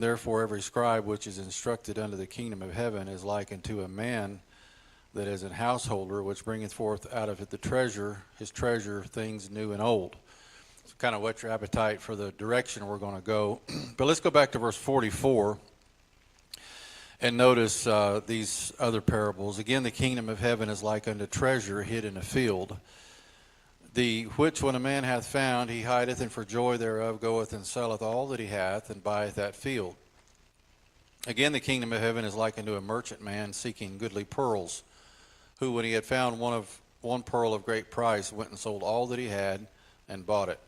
Therefore every scribe which is instructed unto the kingdom of heaven is like unto a man that is an householder, which bringeth forth out of it the treasure, his treasure, things new and old. So kind of whet your appetite for the direction we're going to go. But let's go back to verse 44 and notice these other parables. Again, the kingdom of heaven is like unto treasure hid in a field, the which when a man hath found, he hideth, and for joy thereof goeth and selleth all that he hath, and buyeth that field. Again, the kingdom of heaven is like unto a merchant man seeking goodly pearls, who, when he had found one pearl of great price, went and sold all that he had, and bought it.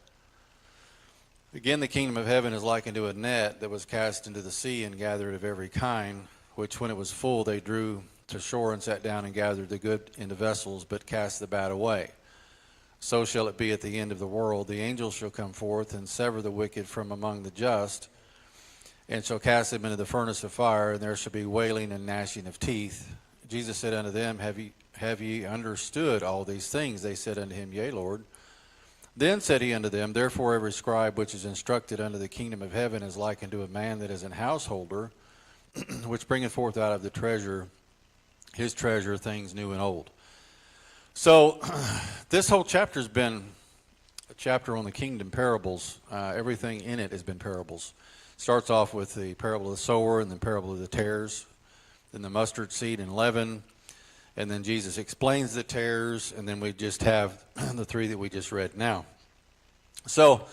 Again, the kingdom of heaven is like unto a net that was cast into the sea, and gathered of every kind, which when it was full they drew to shore, and sat down and gathered the good into vessels, but cast the bad away. So shall it be at the end of the world. The angels shall come forth, and sever the wicked from among the just, and shall cast them into the furnace of fire, and there shall be wailing and gnashing of teeth. Jesus said unto them, Have ye understood all these things? They said unto him, Yea, Lord. Then said he unto them, Therefore every scribe which is instructed unto the kingdom of heaven is like unto a man that is an householder, which bringeth forth out of the treasure, his treasure, things new and old. So this whole chapter has been a chapter on the kingdom parables. Everything in it has been parables. Starts off with the parable of the sower, and the parable of the tares, then the mustard seed and leaven, and then Jesus explains the tares, and then we just have the three that we just read now. So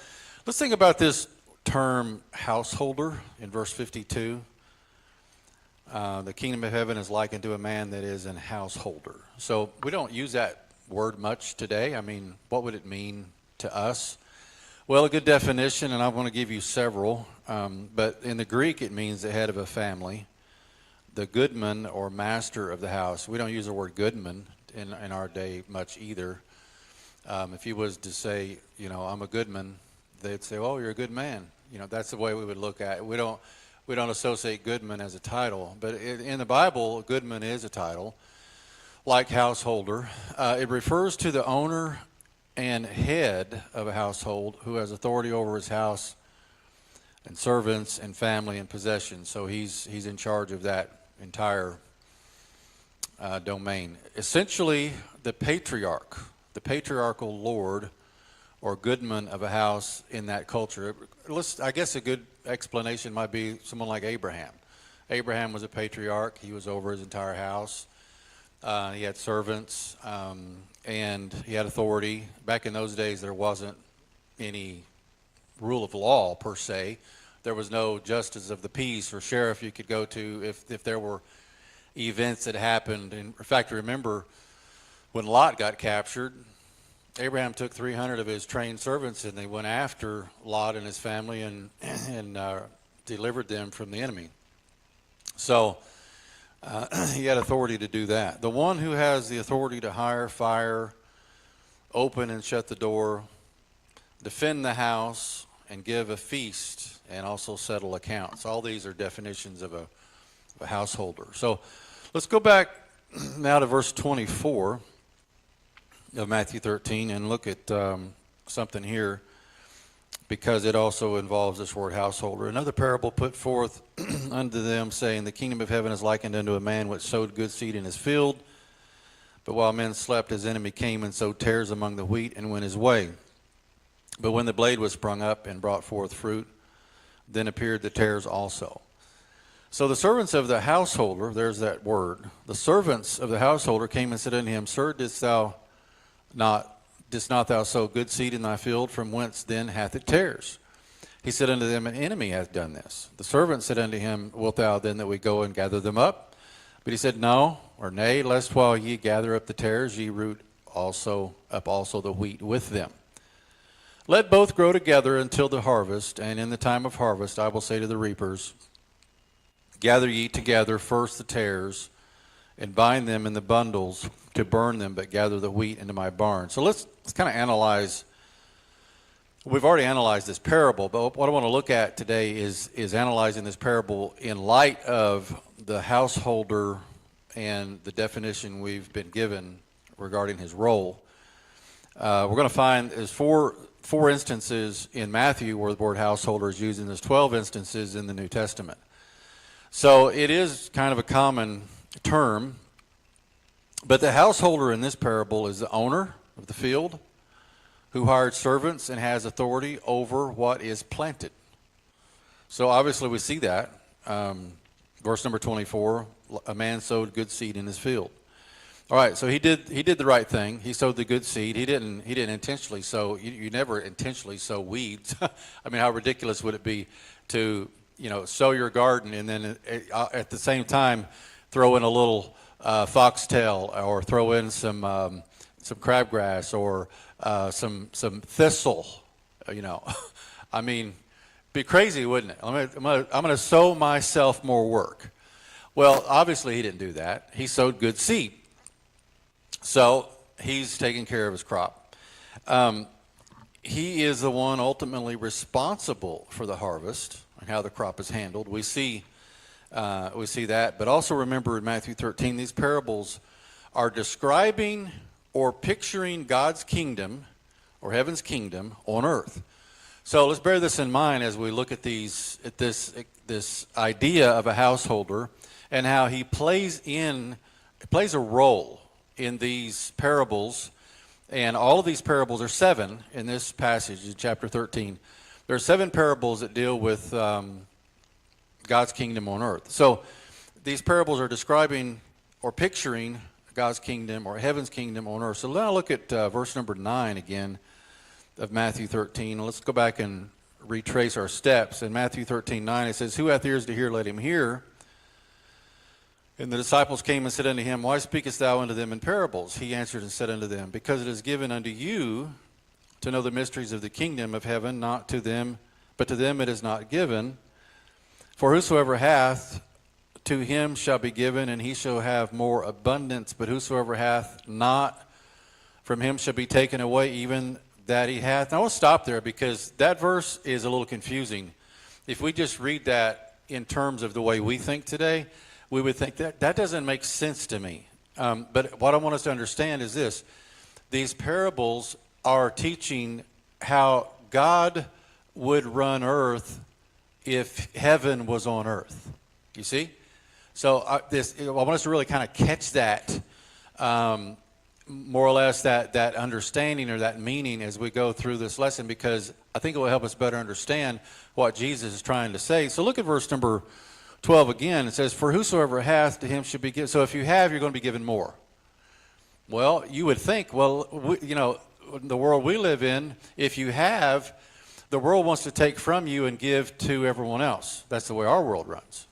let's think about this term householder in verse 52. The kingdom of heaven is like unto a man that is an householder. So we don't use that word much today. I mean, what would it mean to us? Well, a good definition, and I want to give you several, but in the Greek it means the head of a family, the goodman or master of the house. We don't use the word goodman in our day much either. If you was to say, I'm a goodman, they'd say, oh, you're a good man. That's the way we would look at it. We don't associate goodman as a title, but in the Bible, goodman is a title, like householder. It refers to the owner and head of a household who has authority over his house and servants and family and possessions. So he's in charge of that entire domain. Essentially, the patriarchal lord or goodman of a house in that culture. I guess a good explanation might be someone like Abraham. Abraham was a patriarch. He was over his entire house. He had servants, and he had authority. Back in those days, there wasn't any rule of law per se. There was no justice of the peace or sheriff you could go to if there were events that happened. In fact, remember when Lot got captured, Abraham took 300 of his trained servants, and they went after Lot and his family and delivered them from the enemy. So he had authority to do that. The one who has the authority to hire, fire, open and shut the door, defend the house, and give a feast, and also settle accounts. All these are definitions of a householder. So let's go back now to verse 24 of Matthew 13 and look at something here, because it also involves this word householder. Another parable put forth unto them, saying, The kingdom of heaven is likened unto a man which sowed good seed in his field. But while men slept, his enemy came and sowed tares among the wheat, and went his way. But when the blade was sprung up and brought forth fruit, then appeared the tares also. So the servants of the householder, there's that word, the servants of the householder came and said unto him, Sir, didst not thou sow good seed in thy field? From whence then hath it tares? He said unto them, An enemy hath done this. The servant said unto him, Wilt thou then that we go and gather them up? But he said, No, or nay, lest while ye gather up the tares, ye root up also the wheat with them. Let both grow together until the harvest, and in the time of harvest I will say to the reapers, Gather ye together first the tares, and bind them in the bundles to burn them, but gather the wheat into my barn. So let's kind of analyze. We've already analyzed this parable, but what I want to look at today is analyzing this parable in light of the householder and the definition we've been given regarding his role. We're going to find there's four 4 instances in Matthew where the word householder is used, and there's 12 instances in the New Testament. So it is kind of a common term. But the householder in this parable is the owner of the field who hired servants and has authority over what is planted. So obviously we see that. Verse number 24, a man sowed good seed in his field. All right, so he did the right thing. He sowed the good seed. He didn't intentionally sow. You never intentionally sow weeds. I mean, how ridiculous would it be to, sow your garden and then at the same time throw in a little foxtail, or throw in some crabgrass, or some thistle. I mean, be crazy, wouldn't it? I'm gonna sow myself more work. Well, obviously he didn't do that. He sowed good seed. So he's taking care of his crop. He is the one ultimately responsible for the harvest and how the crop is handled. We see that. But also remember in Matthew 13, these parables are describing or picturing God's kingdom or heaven's kingdom on earth. So let's bear this in mind as we look at this idea of a householder and how he plays a role in these parables. And all of these parables are 7 in this passage in chapter 13. There are 7 parables that deal with God's kingdom on earth. So these parables are describing or picturing God's kingdom or heaven's kingdom on earth. So now look at verse number 9 again of Matthew 13. Let's go back and retrace our steps. In Matthew 13:9 it says, "Who hath ears to hear, let him hear. And the disciples came and said unto him, Why speakest thou unto them in parables? He answered and said unto them, Because it is given unto you to know the mysteries of the kingdom of heaven, not to them, but to them it is not given. For whosoever hath, to him shall be given, and he shall have more abundance. But whosoever hath not, from him shall be taken away even that he hath." Now, I want to stop there because that verse is a little confusing. If we just read that in terms of the way we think today, we would think that doesn't make sense to me. But what I want us to understand is this. These parables are teaching how God would run earth if heaven was on earth. You see? So I want us to really kind of catch that, more or less that understanding or that meaning as we go through this lesson, because I think it will help us better understand what Jesus is trying to say. So look at verse number 12 again. It says, "For whosoever hath, to him should be given." So if you have, you're going to be given more. Well, you would think, the world we live in, if you have, the world wants to take from you and give to everyone else. That's the way our world runs.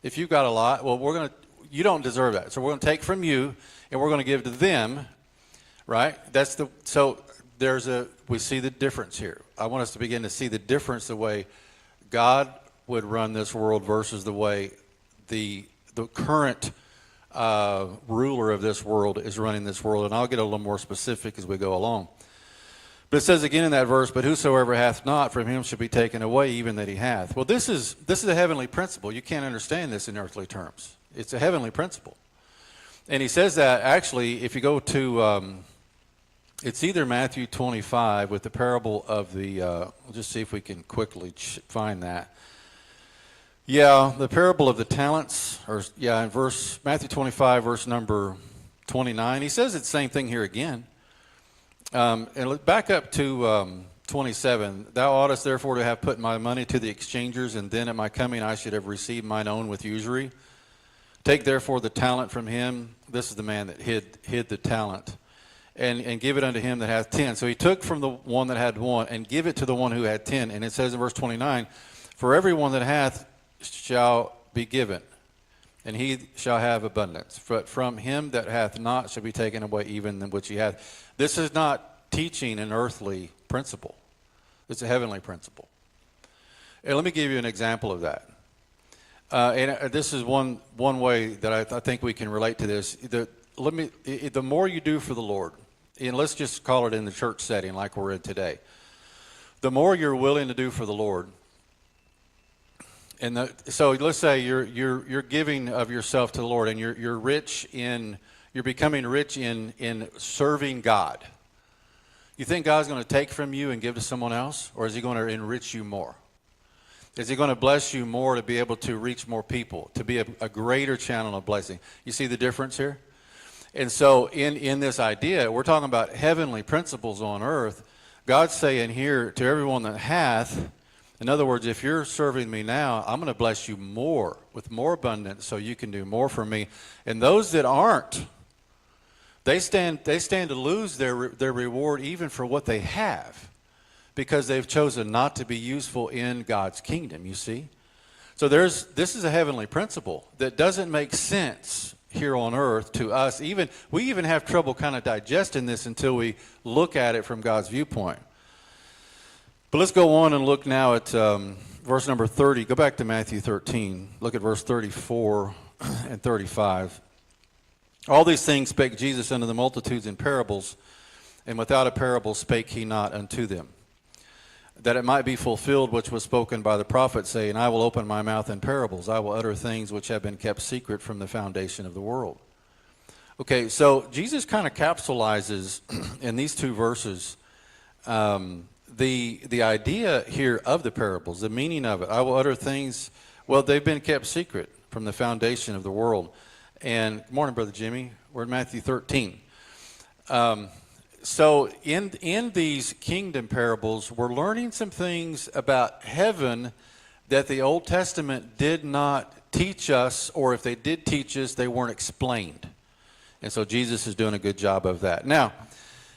If you've got a lot, well, you don't deserve that. So we're going to take from you and we're going to give to them, right? We see the difference here. I want us to begin to see the difference, the way God would run this world versus the way the current ruler of this world is running this world. And I'll get a little more specific as we go along. But it says again in that verse, "But whosoever hath not, from him shall be taken away even that he hath." Well, this is a heavenly principle. You can't understand this in earthly terms. It's a heavenly principle. And he says that actually, if you go to, it's either Matthew 25 with the parable of we'll just see if we can quickly find that. Yeah, the parable of the talents, in Matthew 25, verse number 29. He says it's the same thing here again. And back up to 27. "Thou oughtest therefore to have put my money to the exchangers, and then at my coming I should have received mine own with usury. Take therefore the talent from him." This is the man that hid the talent. And give it unto him that hath 10. So he took from the one that had 1 and give it to the one who had 10. And it says in verse 29, "For every one that hath shall be given, and he shall have abundance. But from him that hath not shall be taken away even that which he hath." This is not teaching an earthly principle. It's a heavenly principle. And let me give you an example of that. And this is one way that I think we can relate to this. The more you do for the Lord, and let's just call it in the church setting like we're in today, the more you're willing to do for the Lord. And so let's say you're giving of yourself to the Lord, and you're becoming rich in serving God. You think God's going to take from you and give to someone else? Or is he going to enrich you more? Is he going to bless you more to be able to reach more people, to be a greater channel of blessing? You see the difference here? And so in this idea, we're talking about heavenly principles on earth. God's saying here to everyone that hath, in other words, if you're serving me now, I'm going to bless you more, with more abundance, so you can do more for me. And those that aren't, they stand to lose their reward even for what they have, because they've chosen not to be useful in God's kingdom, you see? So this is a heavenly principle that doesn't make sense here on earth to us. We even have trouble kind of digesting this until we look at it from God's viewpoint. But let's go on and look now at verse number 30. Go back to Matthew 13. Look at verse 34 and 35. All these things spake Jesus unto the multitudes in parables, and without a parable spake he not unto them, that it might be fulfilled which was spoken by the prophet, saying, I will open my mouth in parables. I will utter things which have been kept secret from the foundation of the world. Okay, so Jesus kind of capsulizes in these two verses the idea here of the parables, the meaning of it. I will utter things, well, they've been kept secret from the foundation of the world. And good morning, Brother Jimmy. We're in Matthew 13. So in these kingdom parables, we're learning some things about heaven that the Old Testament did not teach us, or if they did teach us, they weren't explained. And so Jesus is doing a good job of that. Now,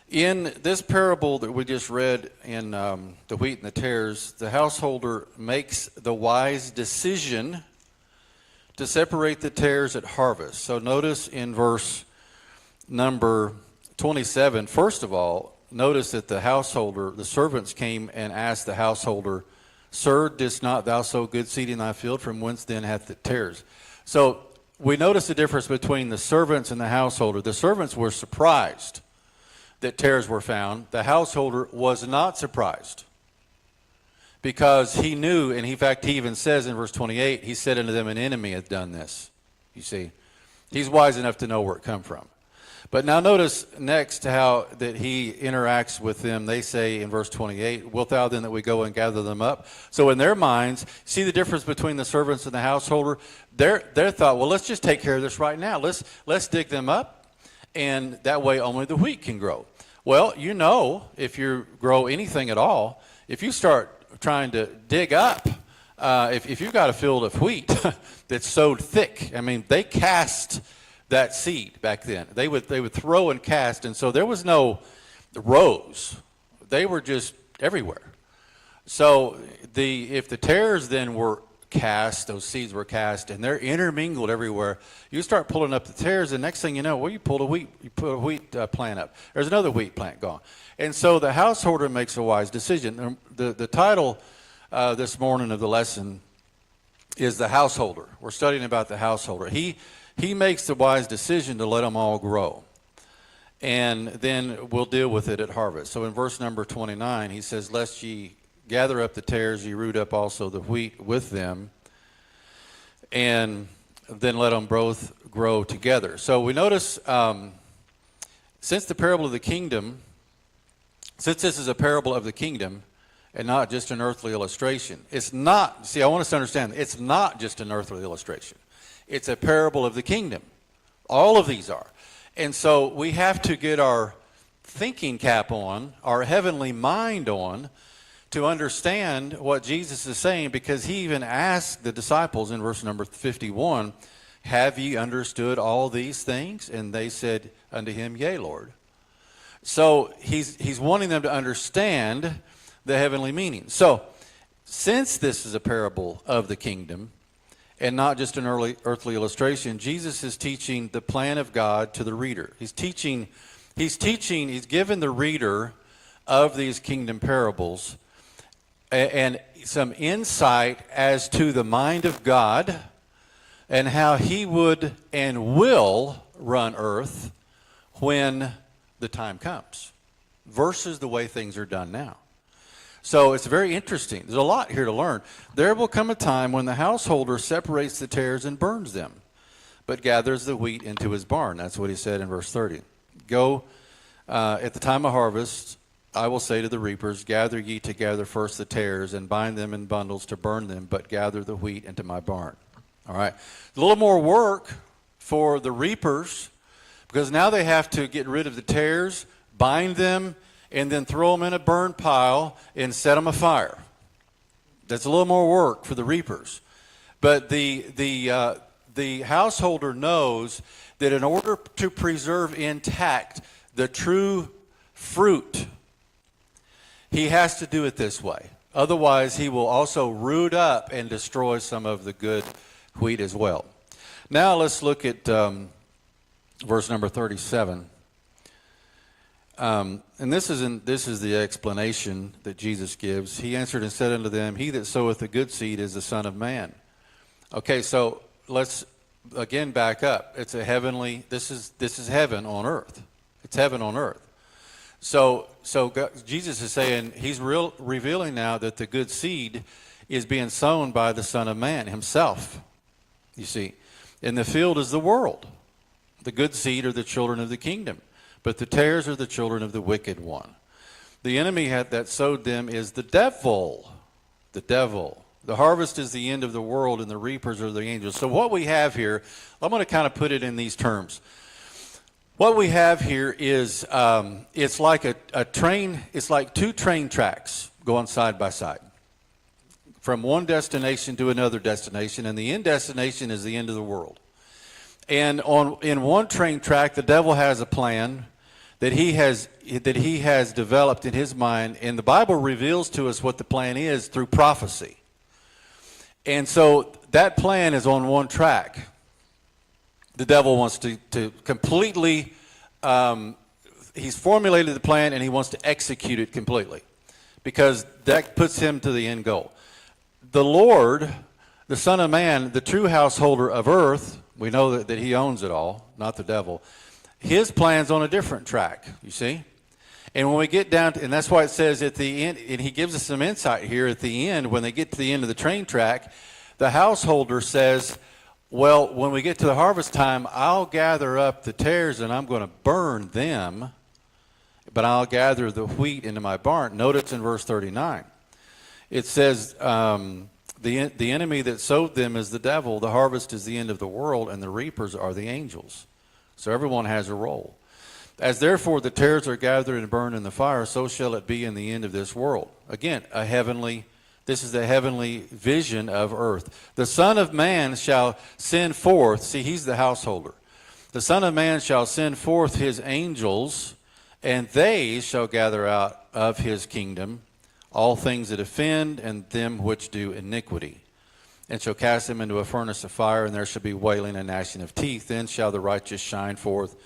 in this parable that we just read in the wheat and the tares, the householder makes the wise decision to separate the tares at harvest. So notice in verse number 27, first of all, notice that the servants came and asked the householder, Sir, didst not thou sow good seed in thy field? From whence then hath it tares? So we notice the difference between the servants and the householder. The servants were surprised that tares were found. The householder was not surprised, because he knew, and in fact he even says in verse 28, he said unto them, an enemy hath done this. You see, he's wise enough to know where it come from. But now notice next how that he interacts with them. They say in verse 28, wilt thou then that we go and gather them up? So in their minds, see the difference between the servants and the householder? Their thought, well, let's just take care of this right now. Let's dig them up, and that way only the wheat can grow. Well, you know, if you grow anything at all, if you start trying to dig up, if you've got a field of wheat that's sowed thick, I mean, they cast that seed back then. They would throw and cast, and so there was no rows. They were just everywhere. So if the tares then were cast, those seeds were cast, and they're intermingled everywhere, you start pulling up the tares, and next thing you know, well, you put a wheat plant up. There's another wheat plant gone. And so the householder makes a wise decision. The title this morning of the lesson is the householder. We're studying about the householder. He makes the wise decision to let them all grow, and then we'll deal with it at harvest. So in verse number 29, he says, lest ye gather up the tares, ye root up also the wheat with them, and then let them both grow together. So we notice, since the parable of the kingdom, since this is a parable of the kingdom and not just an earthly illustration, it's not, see, I want us to understand, it's not just an earthly illustration. It's a parable of the kingdom. All of these are. And so we have to get our thinking cap on, our heavenly mind on, to understand what Jesus is saying, because he even asked the disciples in verse number 51, have ye understood all these things? And they said unto him, yea, Lord. So he's wanting them to understand the heavenly meaning. So since this is a parable of the kingdom and not just an earthly illustration, Jesus is teaching the plan of God to the reader. He's given the reader of these kingdom parables and some insight as to the mind of God and how he would and will run earth when the time comes, versus the way things are done now. So it's very interesting. There's a lot here to learn. There will come a time when the householder separates the tares and burns them, but gathers the wheat into his barn. That's what he said in verse 30. Go at the time of harvest, I will say to the reapers, gather ye together first the tares, and bind them in bundles to burn them, but gather the wheat into my barn. All right. A little more work for the reapers, because now they have to get rid of the tares, bind them, and then throw them in a burn pile and set them afire. That's a little more work for the reapers. But the householder knows that in order to preserve intact the true fruit, he has to do it this way. Otherwise, he will also root up and destroy some of the good wheat as well. Now let's look at verse number 37. And this is the explanation that Jesus gives. He answered and said unto them, he that soweth the good seed is the Son of Man. Okay, so let's again back up. It's a heavenly, this is heaven on earth. It's heaven on earth. So God, Jesus is saying, he's revealing now that the good seed is being sown by the Son of Man himself. You see, in the field is the world. The good seed are the children of the kingdom, but the tares are the children of the wicked one. The enemy that sowed them is the devil. The devil. The harvest is the end of the world, and the reapers are the angels. So what we have here, I'm going to kind of put it in these terms. What we have here is it's like a train. It's like two train tracks going side by side from one destination to another destination, and the end destination is the end of the world. And in one train track, the devil has a plan that he has developed in his mind, and the Bible reveals to us what the plan is through prophecy. And so that plan is on one track. The devil wants to completely, he's formulated the plan and he wants to execute it completely, because that puts him to the end goal. The Lord, the Son of Man, the true householder of earth, we know that he owns it all, not the devil. His plan's on a different track, you see? And when we get down to, and that's why it says at the end, and he gives us some insight here at the end, when they get to the end of the train track, the householder says, well, when we get to the harvest time, I'll gather up the tares and I'm going to burn them, but I'll gather the wheat into my barn. Notice in verse 39, it says, the enemy that sowed them is the devil, the harvest is the end of the world, and the reapers are the angels. So everyone has a role. As therefore the tares are gathered and burned in the fire, so shall it be in the end of this world. Again, this is the heavenly vision of earth. The Son of Man shall send forth, see, he's the householder. The Son of Man shall send forth his angels, and they shall gather out of his kingdom all things that offend and them which do iniquity, and shall cast them into a furnace of fire, and there shall be wailing and gnashing of teeth. Then shall the righteous shine forth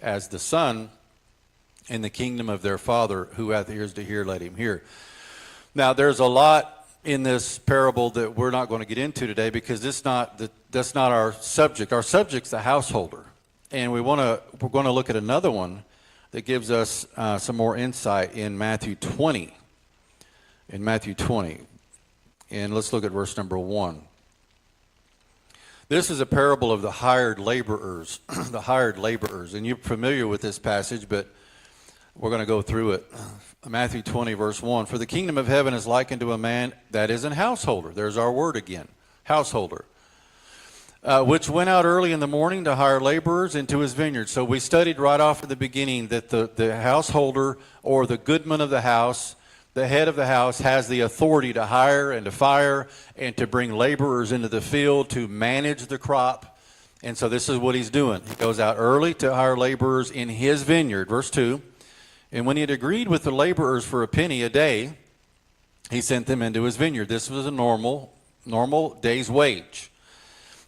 as the sun in the kingdom of their Father. Who hath ears to hear, let him hear. Now, there's a lot in this parable that we're not going to get into today, because that's not our subject. Our subject's the householder, and we're going to look at another one that gives us some more insight in Matthew 20. In Matthew 20, and let's look at verse number 1. This is a parable of the hired laborers, the hired laborers, and you're familiar with this passage, but we're going to go through it. Matthew 20, verse 1. For the kingdom of heaven is likened to a man that is an householder. There's our word again, householder. Which went out early in the morning to hire laborers into his vineyard. So we studied right off at the beginning that the householder, or the goodman of the house, the head of the house, has the authority to hire and to fire and to bring laborers into the field to manage the crop. And so this is what he's doing. He goes out early to hire laborers in his vineyard. Verse 2. And when he had agreed with the laborers for a penny a day, he sent them into his vineyard. This was a normal day's wage.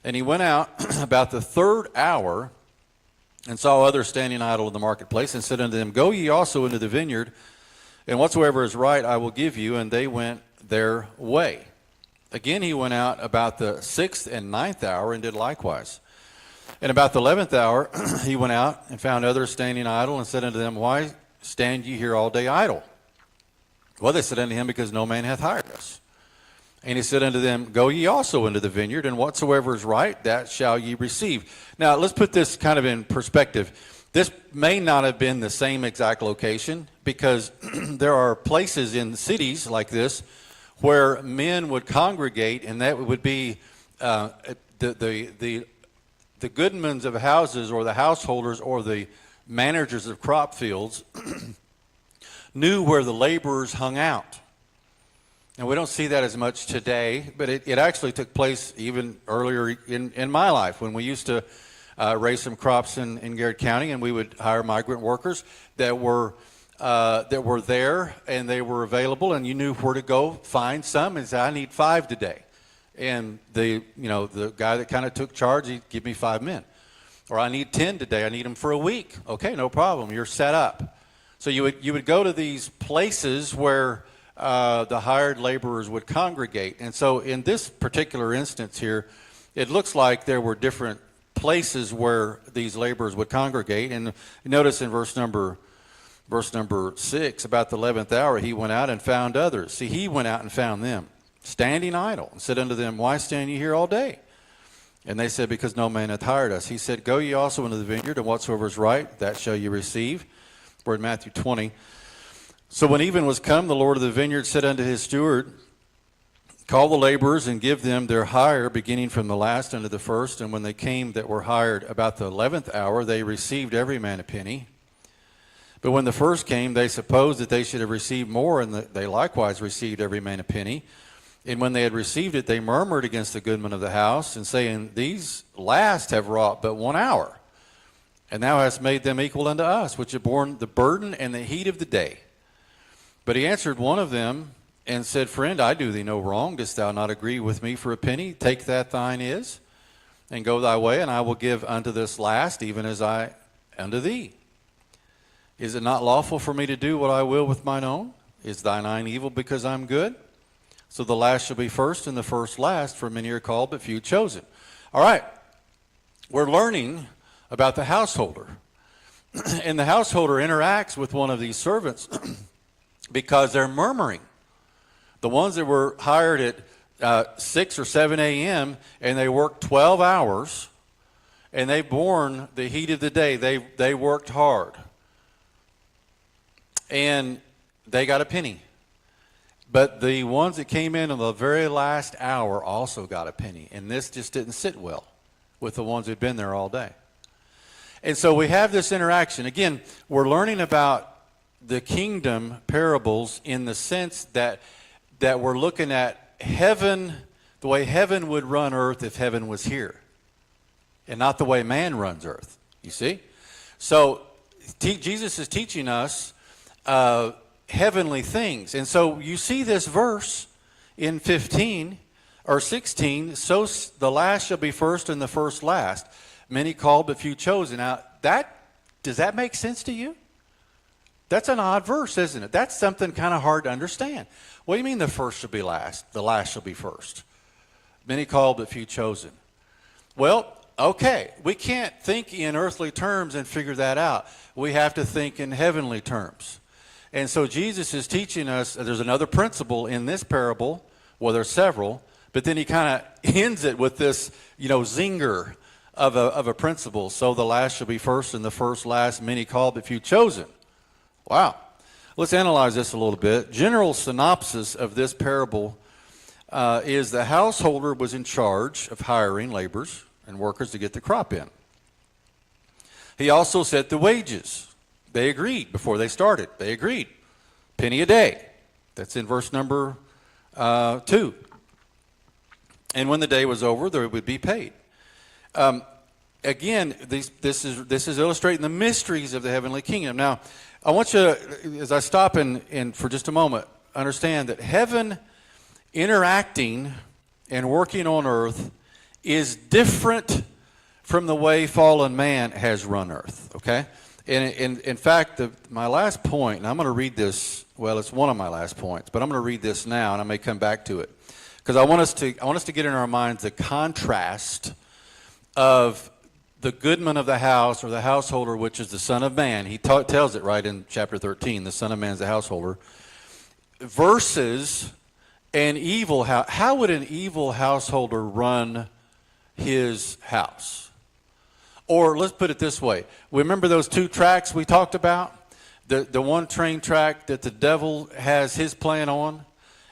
And he went out about the third hour and saw others standing idle in the marketplace, and said unto them, Go ye also into the vineyard, and whatsoever is right I will give you. And they went their way. Again he went out about the 6th and 9th hour, and did likewise. And about the 11th hour he went out and found others standing idle, and said unto them, Why stand ye here all day idle? Well, they said unto him, Because no man hath hired us. And he said unto them, Go ye also into the vineyard, and whatsoever is right, that shall ye receive. Now let's put this kind of in perspective. This may not have been the same exact location, because there are places in cities like this where men would congregate, and that would be the goodmans of houses, or the householders, or the managers of crop fields knew where the laborers hung out. And we don't see that as much today, but it actually took place even earlier in my life, when we used to raise some crops in Garrett County, and we would hire migrant workers that were there, and they were available, and you knew where to go find some, and say, I need 5 today. And the guy that kind of took charge, he'd give me 5 men. Or I need 10 today, I need them for a week. Okay, no problem, you're set up. So you would go to these places where the hired laborers would congregate. And so in this particular instance here, it looks like there were different places where these laborers would congregate. And notice in verse number 6, about the 11th hour, he went out and found others. See, he went out and found them, standing idle, and said unto them, Why stand ye here all day? And they said, Because no man hath hired us. He said, Go ye also into the vineyard, and whatsoever is right, that shall ye receive. We're in Matthew 20. So when even was come, the Lord of the vineyard said unto his steward, Call the laborers, and give them their hire, beginning from the last unto the first. And when they came that were hired about the 11th hour, they received every man a penny. But when the first came, they supposed that they should have received more, and they likewise received every man a penny. And when they had received it, they murmured against the goodman of the house, and saying, These last have wrought but 1 hour, and thou hast made them equal unto us, which have borne the burden and the heat of the day. But he answered one of them, and said, Friend, I do thee no wrong. Dost thou not agree with me for a penny? Take that thine is, and go thy way, and I will give unto this last, even as I unto thee. Is it not lawful for me to do what I will with mine own? Is thine evil because I'm good? So the last shall be first, and the first last, for many are called, but few chosen. All right, we're learning about the householder. And the householder interacts with one of these servants because they're murmuring. The ones that were hired at 6 or 7 a.m. and they worked 12 hours, and they borne the heat of the day. They worked hard. And they got a penny. But the ones that came in on the very last hour also got a penny. And this just didn't sit well with the ones who'd been there all day. And so we have this interaction. Again, we're learning about the kingdom parables in the sense that we're looking at heaven, the way heaven would run earth if heaven was here, and not the way man runs earth, you see? So Jesus is teaching us heavenly things. And so you see this verse in 15 or 16, so the last shall be first and the first last. Many called, but few chosen. Now, does that make sense to you? That's an odd verse, isn't it? That's something kind of hard to understand. What do you mean the first shall be last, the last shall be first? Many called, but few chosen. Well, okay, we can't think in earthly terms and figure that out. We have to think in heavenly terms. And so Jesus is teaching us, there's another principle in this parable, well, there's several, but then he kind of ends it with this, zinger of a principle. So the last shall be first and the first last, many called, but few chosen. Wow. Let's analyze this a little bit. General synopsis of this parable is the householder was in charge of hiring laborers and workers to get the crop in. He also set the wages. They agreed before they started. They agreed. Penny a day. That's in verse number 2. And when the day was over, they would be paid. Again, this is illustrating the mysteries of the heavenly kingdom. Now, I want you to, as I stop and for just a moment, understand that heaven interacting and working on earth is different from the way fallen man has run earth, okay? And in fact, my last point, and I'm going to read this, well, it's one of my last points, but I'm going to read this now, and I may come back to it. Because I want us to get in our minds the contrast of the goodman of the house, or the householder, which is the Son of Man. He tells it right in chapter 13, the Son of Man is the householder, versus an evil house. How would an evil householder run his house? Or let's put it this way. Remember those two tracks we talked about? The one train track that the devil has his plan on,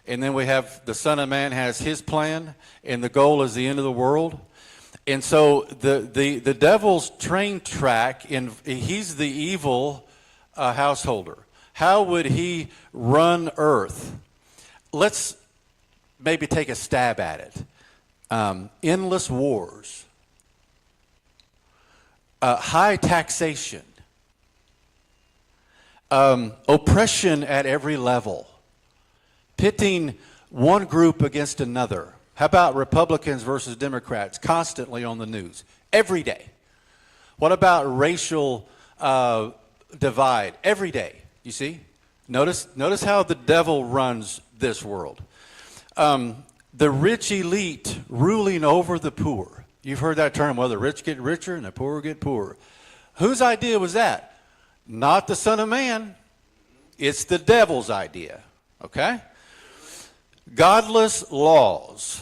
and then we have the Son of Man has his plan, and the goal is the end of the world. And so the devil's train track, he's the evil householder. How would he run earth? Let's maybe take a stab at it. Endless wars. High taxation. Oppression at every level. Pitting one group against another. How about Republicans versus Democrats constantly on the news every day? What about racial divide every day? You see? Notice how the devil runs this world. The rich elite ruling over the poor. You've heard that term, well, the rich get richer and the poor get poorer. Whose idea was that? Not the Son of Man. It's the devil's idea. Okay? Godless laws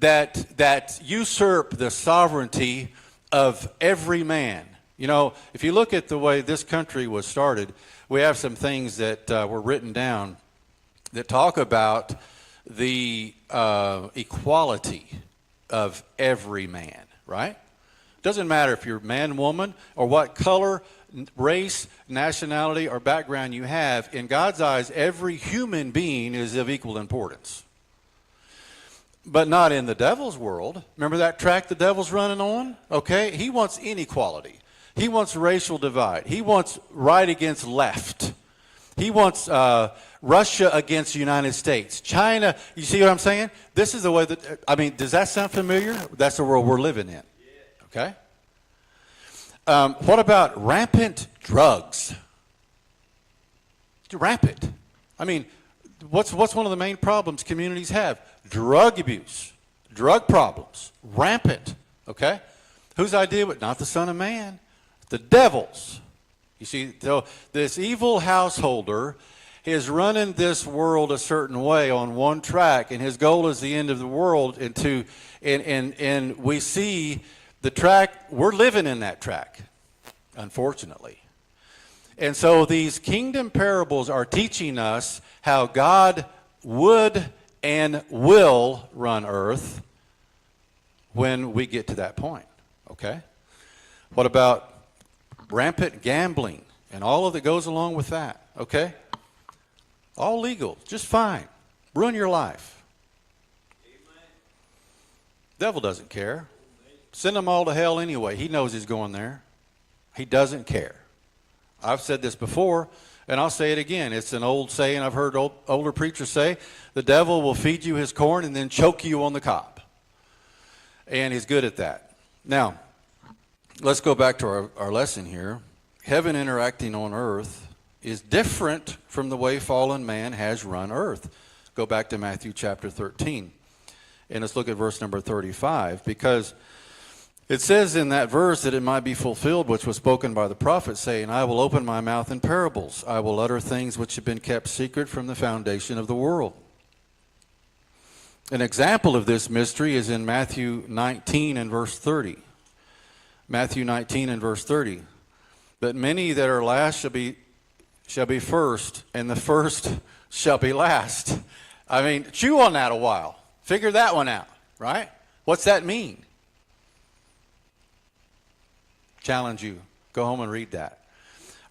that usurp the sovereignty of every man. You know, if you look at the way this country was started, we have some things that were written down that talk about the equality of every man, right? Doesn't matter if you're man, woman, or what color, race, nationality, or background you have. In God's eyes, every human being is of equal importance. But not in the devil's world. Remember that track the devil's running on? Okay, he wants inequality. He wants racial divide. He wants right against left. He wants Russia against the United States. China, you see what I'm saying? This is the way that, I mean, does that sound familiar? That's the world we're living in. Okay? What about rampant drugs? Rampant. I mean, what's one of the main problems communities have? Drug abuse, drug problems, rampant. Okay? Whose idea? Not the Son of Man, the devil's. You see, so this evil householder is running this world a certain way on one track, and his goal is the end of the world. And we see the track, we're living in that track, unfortunately. And so these kingdom parables are teaching us how God would and will run earth when we get to that point, okay? What about rampant gambling and all of that goes along with that, okay? All legal, just fine. Ruin your life. Amen. Devil doesn't care. Send them all to hell anyway. He knows he's going there. He doesn't care. I've said this before, and I'll say it again. It's an old saying I've heard older preachers say, the devil will feed you his corn and then choke you on the cob. And he's good at that. Now, let's go back to our lesson here. Heaven interacting on earth is different from the way fallen man has run earth. Go back to Matthew chapter 13. And let's look at verse number 35, because it says in that verse that it might be fulfilled, which was spoken by the prophet, saying, I will open my mouth in parables. I will utter things which have been kept secret from the foundation of the world. An example of this mystery is in Matthew 19 and verse 30. Matthew 19 and verse 30. But many that are last shall be first, and the first shall be last. I mean, chew on that a while. Figure that one out, right? What's that mean? Challenge you. Go home and read that.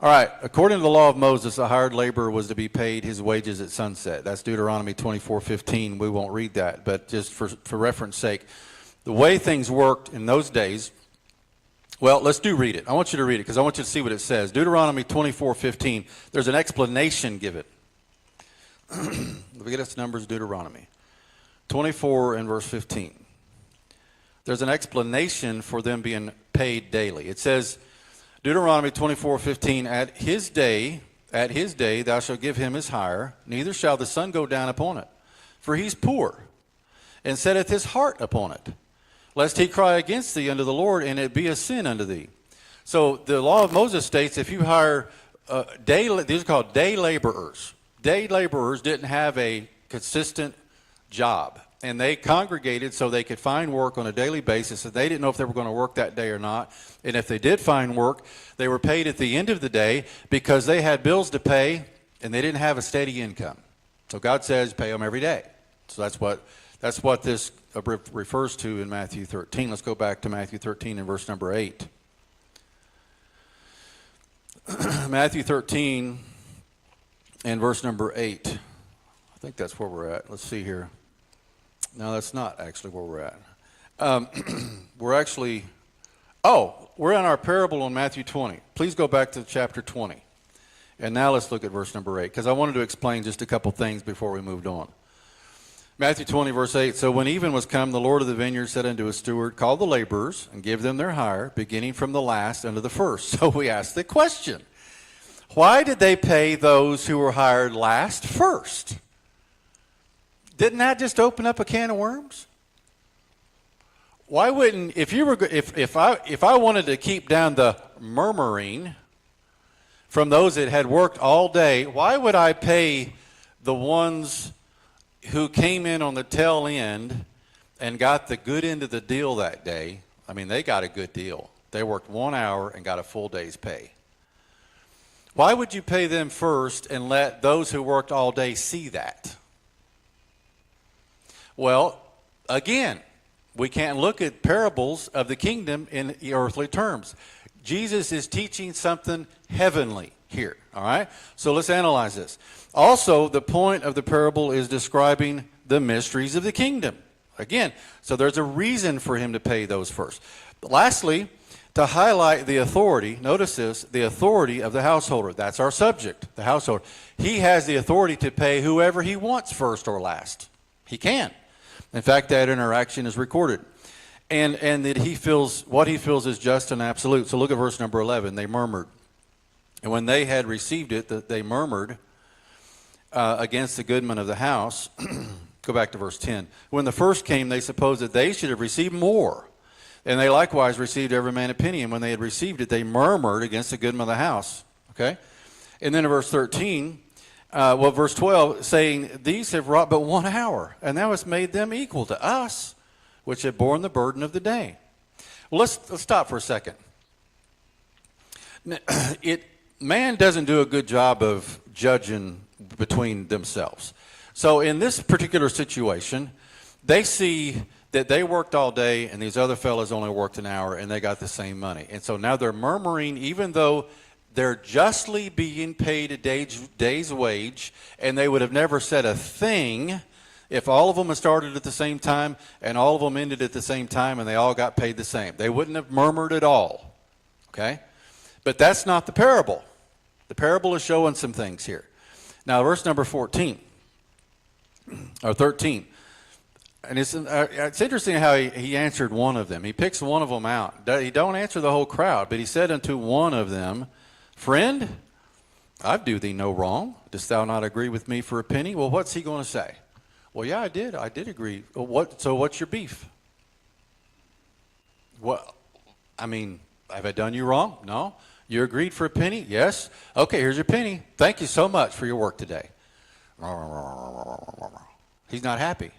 All right. According to the law of Moses, a hired laborer was to be paid his wages at sunset. That's Deuteronomy 24:15. We won't read that, but just for reference sake, the way things worked in those days. Well, let's read it. I want you to read it because I want you to see what it says. Deuteronomy 24:15. There's an explanation given. Look at its numbers, Deuteronomy 24 and verse 15. There's an explanation for them being paid daily. It says, Deuteronomy 24:15, at his day thou shalt give him his hire, neither shall the sun go down upon it, for he's poor, and setteth his heart upon it, lest he cry against thee unto the Lord, and it be a sin unto thee. So the law of Moses states if you hire these are called day laborers. Day laborers didn't have a consistent job. and they congregated so they could find work on a daily basis, and they didn't know if they were going to work that day or not. And if they did find work, they were paid at the end of the day because they had bills to pay and they didn't have a steady income. So God says pay them every day. So that's what this refers to in Matthew 13. Let's go back to Matthew 13 and verse number 8. Matthew 13 and verse number 8. I think that's where we're at. Let's see here. No, that's not actually where we're at. We're in our parable in Matthew 20. Please go back to chapter 20. And now let's look at verse number 8, because I wanted to explain just a couple things before we moved on. Matthew 20, verse 8, so when even was come, the Lord of the vineyard said unto his steward, call the laborers, and give them their hire, beginning from the last unto the first. So we ask the question, why did they pay those who were hired last first? Didn't that just open up a can of worms? Why wouldn't, if I wanted to keep down the murmuring from those that had worked all day, why would I pay the ones who came in on the tail end and got the good end of the deal that day? I mean, they got a good deal. They worked 1 hour and got a full day's pay. Why would you pay them first and let those who worked all day see that? Well, again, we can't look at parables of the kingdom in earthly terms. Jesus is teaching something heavenly here, all right? So let's analyze this. Also, the point of the parable is describing the mysteries of the kingdom. Again, so there's a reason for him to pay those first. Lastly, to highlight the authority, notice this, the authority of the householder. That's our subject, the householder. He has the authority to pay whoever he wants first or last. He can. In fact, that interaction is recorded. And that what he feels is just and absolute. So look at verse number 11. They murmured. And when they had received it, they murmured against the goodman of the house. Go back to verse 10. When the first came, they supposed that they should have received more. And they likewise received every man a penny. And when they had received it, they murmured against the goodman of the house. Okay? And then in verse 13, verse 12, saying, these have wrought but 1 hour, and thou hast made them equal to us, which have borne the burden of the day. Well, let's stop for a second. Man doesn't do a good job of judging between themselves. So in this particular situation, they see that they worked all day and these other fellows only worked an hour and they got the same money. And so now they're murmuring, even though they're justly being paid a day's wage, and they would have never said a thing if all of them had started at the same time and all of them ended at the same time and they all got paid the same. They wouldn't have murmured at all. Okay? But that's not the parable. The parable is showing some things here. Now, verse number 14, or 13. And it's interesting how he answered one of them. He picks one of them out. He don't answer the whole crowd, but he said unto one of them, friend, I do thee no wrong. Dost thou not agree with me for a penny? Well, what's he going to say? Well, yeah, I did agree. Well, so what's your beef? Well, I mean, have I done you wrong? No. You agreed for a penny? Yes. Okay, here's your penny. Thank you so much for your work today. He's not happy.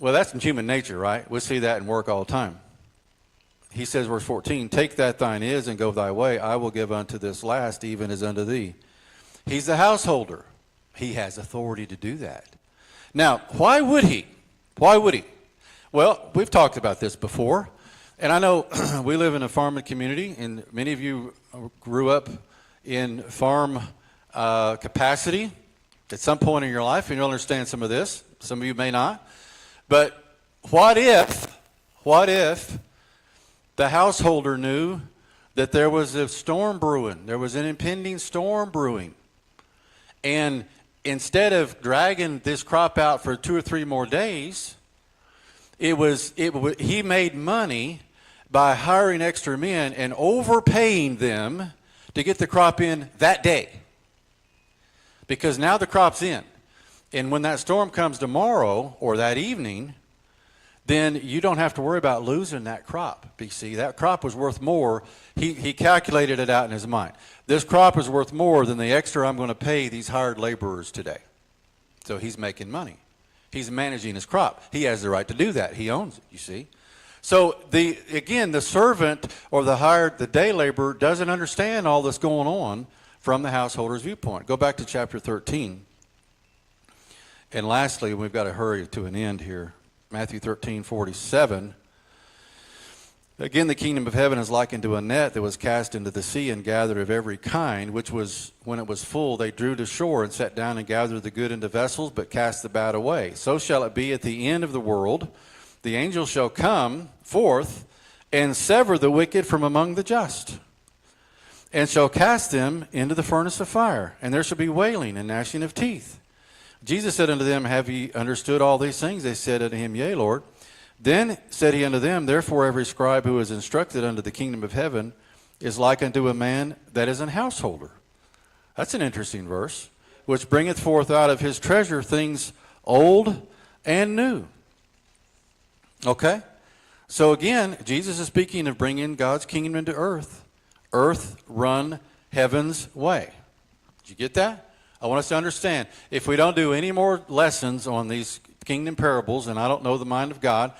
Well, that's in human nature, right? We see that in work all the time. He says, verse 14, take that thine is and go thy way. I will give unto this last even as unto thee. He's the householder. He has authority to do that. Now, why would he? Why would he? Well, we've talked about this before. And I know we live in a farming community, and many of you grew up in farm capacity at some point in your life, and you'll understand some of this. Some of you may not. But what if the householder knew that there was a storm brewing, there was an impending storm brewing, and instead of dragging this crop out for 2 or 3 more days, he made money by hiring extra men and overpaying them to get the crop in that day. Because now the crop's in. And when that storm comes tomorrow or that evening, then you don't have to worry about losing that crop. You see, that crop was worth more. He calculated it out in his mind. This crop is worth more than the extra I'm going to pay these hired laborers today. So he's making money. He's managing his crop. He has the right to do that. He owns it, you see. So the servant or the day laborer doesn't understand all that's going on from the householder's viewpoint. Go back to chapter 13. And lastly, we've got to hurry to an end here. Matthew 13:47. Again, the kingdom of heaven is likened to a net that was cast into the sea and gathered of every kind, which was, when it was full, they drew to shore and sat down and gathered the good into vessels, but cast the bad away. So shall it be at the end of the world. The angels shall come forth and sever the wicked from among the just, and shall cast them into the furnace of fire, and there shall be wailing and gnashing of teeth. Jesus said unto them, Have ye understood all these things? They said unto him, Yea, Lord. Then said he unto them, Therefore every scribe who is instructed unto the kingdom of heaven is like unto a man that is an householder. That's an interesting verse. Which bringeth forth out of his treasure things old and new. Okay? So again, Jesus is speaking of bringing God's kingdom into earth. Earth run heaven's way. Did you get that? I want us to understand, if we don't do any more lessons on these kingdom parables, and I don't know the mind of God,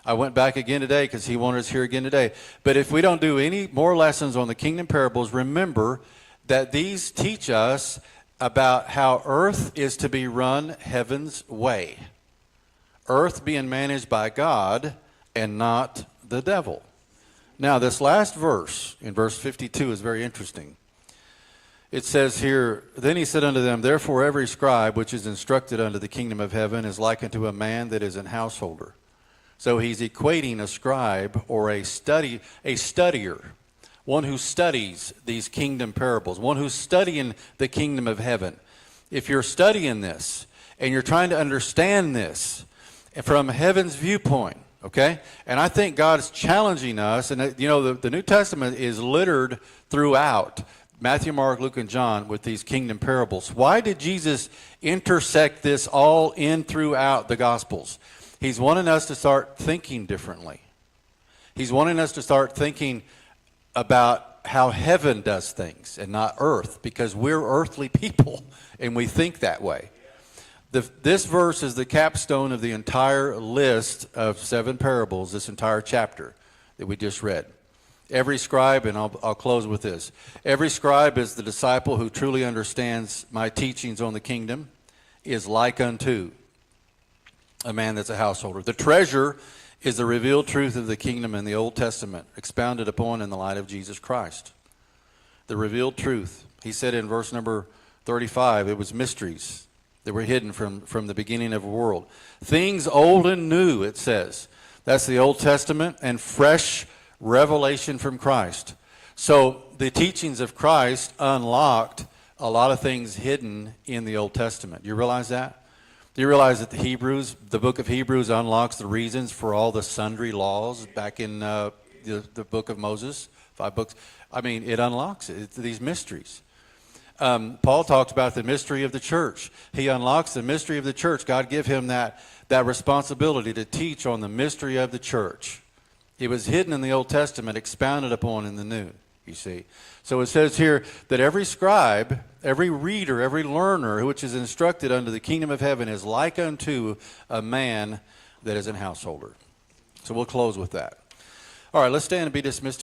I went back again today because he wanted us here again today. But if we don't do any more lessons on the kingdom parables, remember that these teach us about how earth is to be run heaven's way. Earth being managed by God and not the devil. Now, this last verse, in verse 52, is very interesting. It says here, Then he said unto them, Therefore every scribe which is instructed unto the kingdom of heaven is like unto a man that is an householder. So he's equating a scribe or a studier, one who studies these kingdom parables, one who's studying the kingdom of heaven. If you're studying this and you're trying to understand this from heaven's viewpoint, okay? And I think God is challenging us, and the New Testament is littered throughout Matthew, Mark, Luke, and John with these kingdom parables. Why did Jesus intersect this all in throughout the Gospels? He's wanting us to start thinking differently. He's wanting us to start thinking about how heaven does things and not earth, because we're earthly people and we think that way. This verse is the capstone of the entire list of 7 parables, this entire chapter that we just read. Every scribe, and I'll close with this. Every scribe is the disciple who truly understands my teachings on the kingdom, is like unto a man that's a householder. The treasure is the revealed truth of the kingdom in the Old Testament, expounded upon in the light of Jesus Christ. The revealed truth. He said in verse number 35, it was mysteries that were hidden from the beginning of the world. Things old and new, it says. That's the Old Testament, and fresh revelation from Christ. So the teachings of Christ unlocked a lot of things hidden in the Old Testament. You realize that? Do you realize that the book of Hebrews unlocks the reasons for all the sundry laws back in the book of Moses, 5 books? I mean, it unlocks it. It's these mysteries. Paul talks about the mystery of the church. He unlocks the mystery of the church. God give him that responsibility to teach on the mystery of the church. It was hidden in the Old Testament, expounded upon in the New, you see. So it says here that every scribe, every reader, every learner which is instructed unto the kingdom of heaven is like unto a man that is an householder. So we'll close with that. All right, let's stand and be dismissed.